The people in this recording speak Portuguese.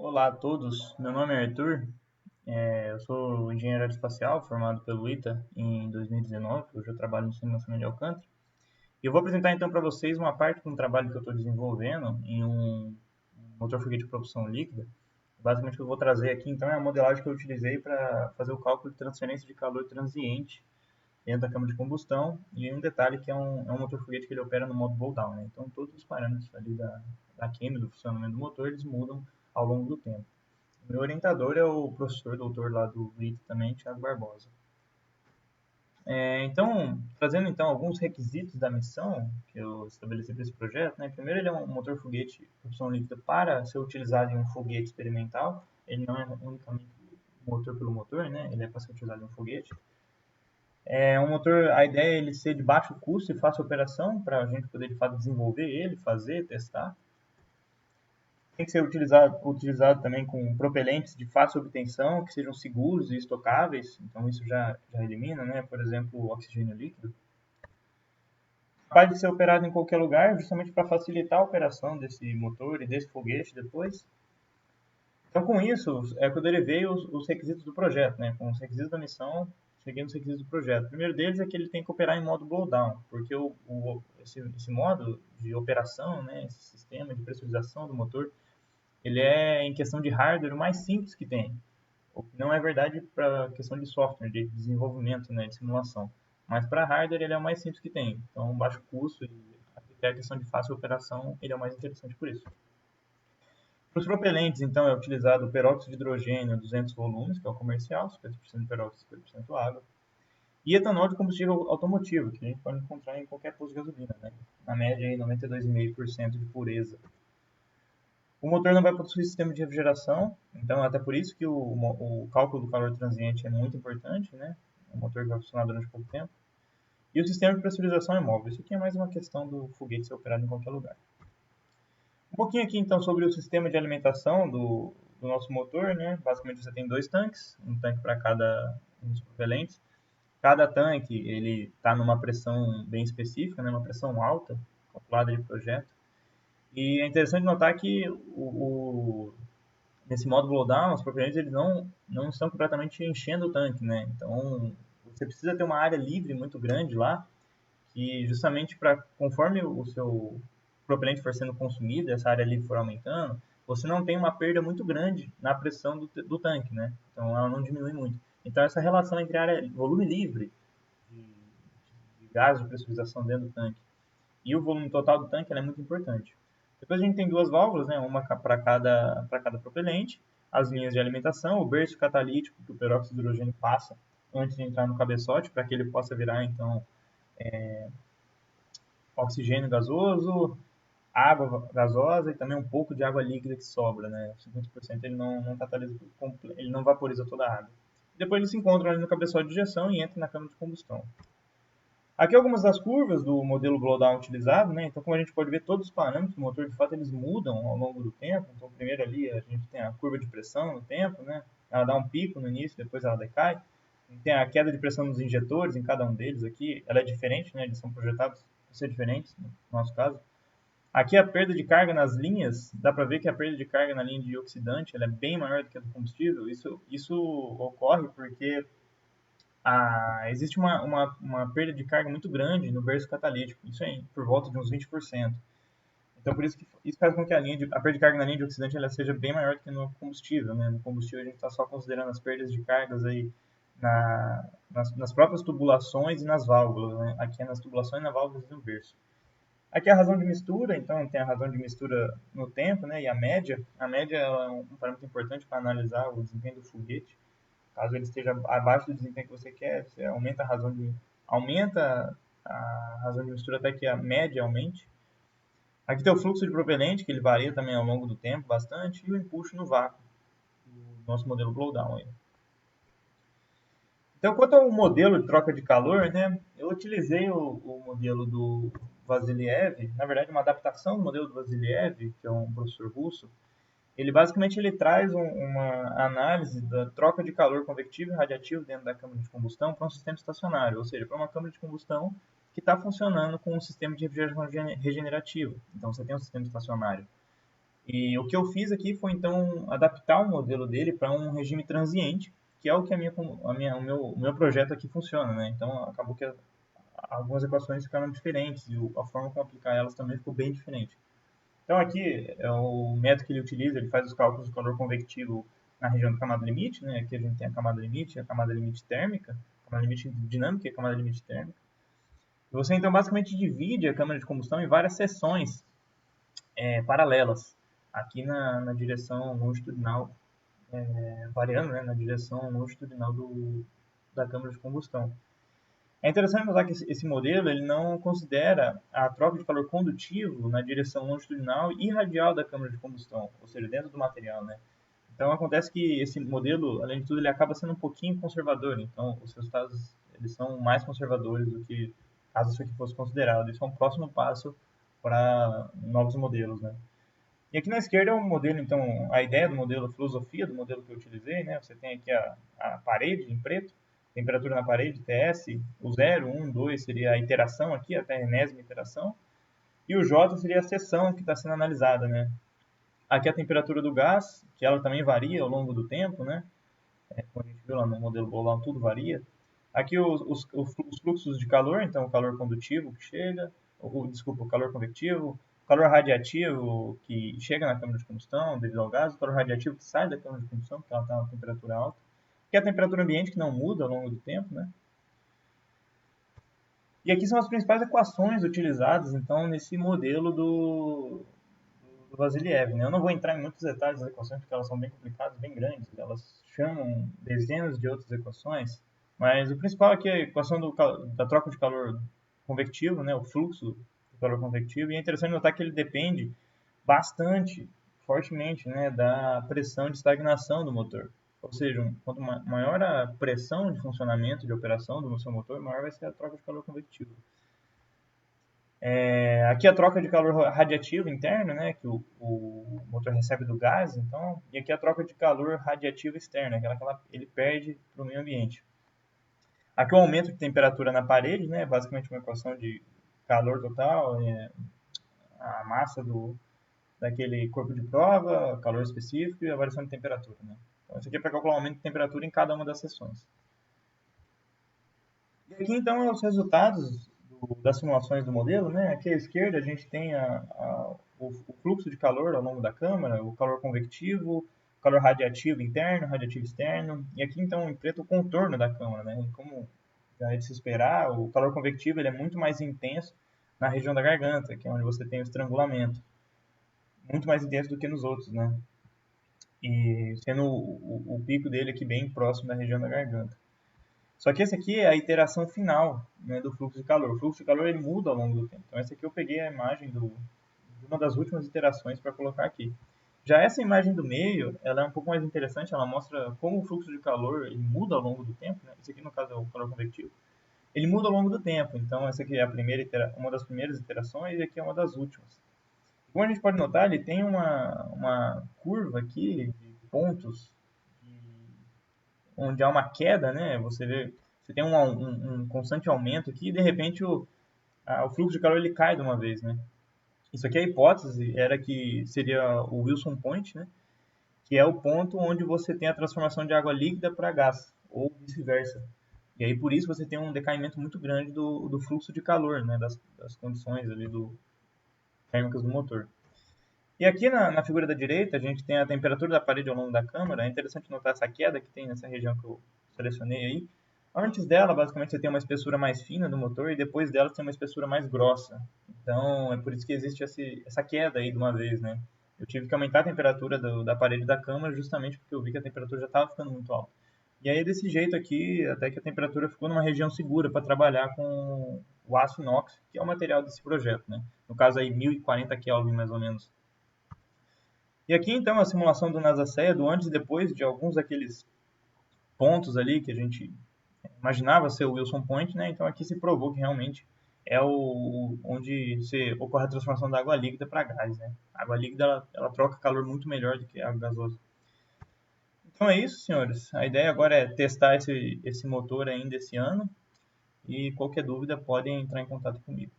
Olá a todos, meu nome é Arthur, eu sou engenheiro aeroespacial formado pelo ITA em 2019, hoje eu trabalho no Centro Nacional de Alcântara. E eu vou apresentar então para vocês uma parte de um trabalho que eu estou desenvolvendo em um motor foguete de propulsão líquida. Basicamente o que eu vou trazer aqui então é a modelagem que eu utilizei para fazer o cálculo de transferência de calor transiente dentro da câmara de combustão, e um detalhe que é um motor foguete que ele opera no modo blow-down, né? Então todos os parâmetros ali da química, do funcionamento do motor, eles mudam ao longo do tempo. Meu orientador é o professor doutor lá do ITA também, Thiago Barbosa. Então, trazendo então alguns requisitos da missão que eu estabeleci para esse projeto, né? Primeiro, ele é um motor foguete de propulsão líquida para ser utilizado em um foguete experimental. Ele não é unicamente motor pelo motor, né? Ele é para ser utilizado em um foguete. É um motor, a ideia é ele ser de baixo custo e fácil operação para a gente poder de fato desenvolver ele, fazer, testar. Tem que ser utilizado também com propelentes de fácil obtenção, que sejam seguros e estocáveis, então isso já elimina, né? Por exemplo, o oxigênio líquido. Capaz de ser operado em qualquer lugar, justamente para facilitar a operação desse motor e desse foguete depois. Então, com isso, é que eu derivei os requisitos do projeto, né? Com os requisitos da missão, seguindo os requisitos do projeto. O primeiro deles é que ele tem que operar em modo blowdown, porque esse modo de operação, né? Esse sistema de pressurização do motor, ele é, em questão de hardware, o mais simples que tem. O que não é verdade para a questão de software, de desenvolvimento, né, de simulação. Mas para hardware ele é o mais simples que tem. Então, baixo custo e até a questão de fácil operação, ele é o mais interessante por isso. Para os propelentes, então, é utilizado o peróxido de hidrogênio 200 volumes, que é o comercial, 50% peróxido e 50% água. E etanol de combustível automotivo, que a gente pode encontrar em qualquer posto de gasolina, né? Na média, aí, 92,5% de pureza. O motor não vai possuir sistema de refrigeração, então até por isso que o cálculo do calor transiente é muito importante, né? O motor vai funcionar durante pouco tempo. E o sistema de pressurização é móvel. Isso aqui é mais uma questão do foguete ser operado em qualquer lugar. Um pouquinho aqui então sobre o sistema de alimentação do nosso motor, né? Basicamente você tem dois tanques, um tanque para cada um dos propelentes. Cada tanque ele está numa pressão bem específica, né? Uma pressão alta, calculada de projeto. E é interessante notar que nesse modo blowdown, os propelentes eles não estão completamente enchendo o tanque, né? Então, você precisa ter uma área livre muito grande lá, que justamente para, conforme o seu propelente for sendo consumido, essa área livre for aumentando, você não tem uma perda muito grande na pressão do tanque, né? Então, ela não diminui muito. Então, essa relação entre área, volume livre de gás de pressurização dentro do tanque e o volume total do tanque é muito importante. Depois a gente tem duas válvulas, né, uma para cada propelente, as linhas de alimentação, o berço catalítico que o peróxido de hidrogênio passa antes de entrar no cabeçote, para que ele possa virar então oxigênio gasoso, água gasosa e também um pouco de água líquida que sobra, né? 50% ele não catalisa, ele não vaporiza toda a água. Depois ele se encontra ali no cabeçote de injeção e entra na câmara de combustão. Aqui algumas das curvas do modelo blowdown utilizado, né? Então, como a gente pode ver, todos os parâmetros do motor, de fato, eles mudam ao longo do tempo. Então, primeiro ali a gente tem a curva de pressão no tempo, né? Ela dá um pico no início, depois ela decai. Tem a queda de pressão dos injetores em cada um deles aqui. Ela é diferente, né? Eles são projetados para ser diferentes, no nosso caso. Aqui a perda de carga nas linhas, dá para ver que a perda de carga na linha de oxidante ela é bem maior do que a do combustível. Isso ocorre porque existe uma perda de carga muito grande no berço catalítico, isso é por volta de uns 20%. Então, por isso que isso faz com que a perda de carga na linha de oxidante ela seja bem maior do que no combustível. Né? No combustível, a gente está só considerando as perdas de cargas aí nas próprias tubulações e nas válvulas. Né? Aqui é nas tubulações, nas válvulas e no berço. Aqui é a razão de mistura, então tem a razão de mistura no tempo, né? E a média. A média é um parâmetro importante para analisar o desempenho do foguete. Caso ele esteja abaixo do desempenho que você quer, você aumenta a razão de mistura até que a média aumente. Aqui tem o fluxo de propelente, que ele varia também ao longo do tempo bastante, e o empuxo no vácuo, do nosso modelo blowdown aí. Então, quanto ao modelo de troca de calor, né, eu utilizei o modelo do Vasiliev, na verdade uma adaptação do modelo do Vasiliev, que é um professor russo. Ele traz uma análise da troca de calor convectivo e radiativo dentro da câmara de combustão para um sistema estacionário, ou seja, para uma câmara de combustão que está funcionando com um sistema de refrigeração regenerativo. Então você tem um sistema estacionário. E o que eu fiz aqui foi, então, adaptar o modelo dele para um regime transiente, que é o que o meu projeto aqui funciona, né? Então, acabou que algumas equações ficaram diferentes e a forma como aplicar elas também ficou bem diferente. Então, aqui é o método que ele utiliza, ele faz os cálculos do calor convectivo na região da camada limite, né? Aqui a gente tem a camada limite térmica, a camada limite dinâmica e a camada limite térmica. E você, então, basicamente divide a câmara de combustão em várias seções paralelas, aqui na direção longitudinal, variando, né, na direção longitudinal da câmara de combustão. É interessante notar que esse modelo ele não considera a troca de calor condutivo na direção longitudinal e radial da câmara de combustão, ou seja, dentro do material, né? Então acontece que esse modelo, além de tudo, ele acaba sendo um pouquinho conservador. Então os resultados eles são mais conservadores do que caso isso aqui fosse considerado. Isso é um próximo passo para novos modelos, né? E aqui na esquerda é o modelo, então, a ideia do modelo, a filosofia do modelo que eu utilizei, né? Você tem aqui a parede em preto, temperatura na parede, TS, o 0, 1, 2 seria a iteração aqui, até a enésima iteração, e o J seria a seção que está sendo analisada, né? Aqui a temperatura do gás, que ela também varia ao longo do tempo, né? Como a gente viu lá no modelo Bolão, tudo varia. Aqui os fluxos de calor, então o calor condutivo que chega, desculpa, o calor convectivo, o calor radiativo que chega na câmara de combustão devido ao gás, o calor radiativo que sai da câmara de combustão, porque ela está a uma temperatura alta, que é a temperatura ambiente que não muda ao longo do tempo, né? E aqui são as principais equações utilizadas, então, nesse modelo do Vasiliev, né? Eu não vou entrar em muitos detalhes das equações, porque elas são bem complicadas, bem grandes, elas chamam dezenas de outras equações, mas o principal aqui é a equação da troca de calor convectivo, né? O fluxo do calor convectivo, e é interessante notar que ele depende bastante, fortemente, né, da pressão de estagnação do motor. Ou seja, quanto maior a pressão de funcionamento, de operação do seu motor, maior vai ser a troca de calor convectivo. Aqui a troca de calor radiativo interno, né, que o motor recebe do gás, então, e aqui a troca de calor radiativo externo, aquela que ele perde para o meio ambiente. Aqui o aumento de temperatura na parede, né, basicamente uma equação de calor total, a massa daquele corpo de prova, calor específico e a variação de temperatura. Né? Então, isso aqui é para calcular o aumento de temperatura em cada uma das seções. E aqui, então, os resultados das simulações do modelo. Né? Aqui à esquerda, a gente tem o fluxo de calor ao longo da câmara, o calor convectivo, calor radiativo interno, radiativo externo. E aqui, então, em preto, o contorno da câmara. Né? E como já é de se esperar, o calor convectivo ele é muito mais intenso na região da garganta, que é onde você tem o estrangulamento. Muito mais intenso do que nos outros, né? E sendo o pico dele aqui bem próximo da região da garganta. Só que esse aqui é a iteração final, né, do fluxo de calor. O fluxo de calor ele muda ao longo do tempo. Então esse aqui eu peguei a imagem de uma das últimas iterações para colocar aqui. Já essa imagem do meio, ela é um pouco mais interessante, ela mostra como o fluxo de calor ele muda ao longo do tempo. Né? Esse aqui no caso é o calor convectivo. Ele muda ao longo do tempo. Então essa aqui é uma das primeiras iterações e aqui é uma das últimas. Como a gente pode notar, ele tem uma curva aqui de pontos onde há uma queda, né? Você tem um constante aumento aqui e de repente o fluxo de calor ele cai de uma vez, né? Isso aqui é a hipótese, era que seria o Wilson Point, né? Que é o ponto onde você tem a transformação de água líquida para gás, ou vice-versa. E aí por isso você tem um decaimento muito grande do fluxo de calor, né? Das condições ali térmicas do motor. E aqui na figura da direita, a gente tem a temperatura da parede ao longo da câmara. É interessante notar essa queda que tem nessa região que eu selecionei aí. Antes dela, basicamente, você tem uma espessura mais fina do motor e depois dela você tem uma espessura mais grossa. Então, é por isso que existe essa queda aí de uma vez, né? Eu tive que aumentar a temperatura da parede da câmara justamente porque eu vi que a temperatura já estava ficando muito alta. E aí, desse jeito aqui, até que a temperatura ficou numa região segura para trabalhar com o aço inox, que é o material desse projeto, né? No caso aí, 1040 Kelvin, mais ou menos. E aqui então a simulação do NASACEA do antes e depois de alguns daqueles pontos ali que a gente imaginava ser o Wilson Point, né? Então aqui se provou que realmente é onde ocorre a transformação da água líquida para gás, né? A água líquida ela troca calor muito melhor do que a água gasosa. Então é isso, senhores. A ideia agora é testar esse motor ainda esse ano e qualquer dúvida podem entrar em contato comigo.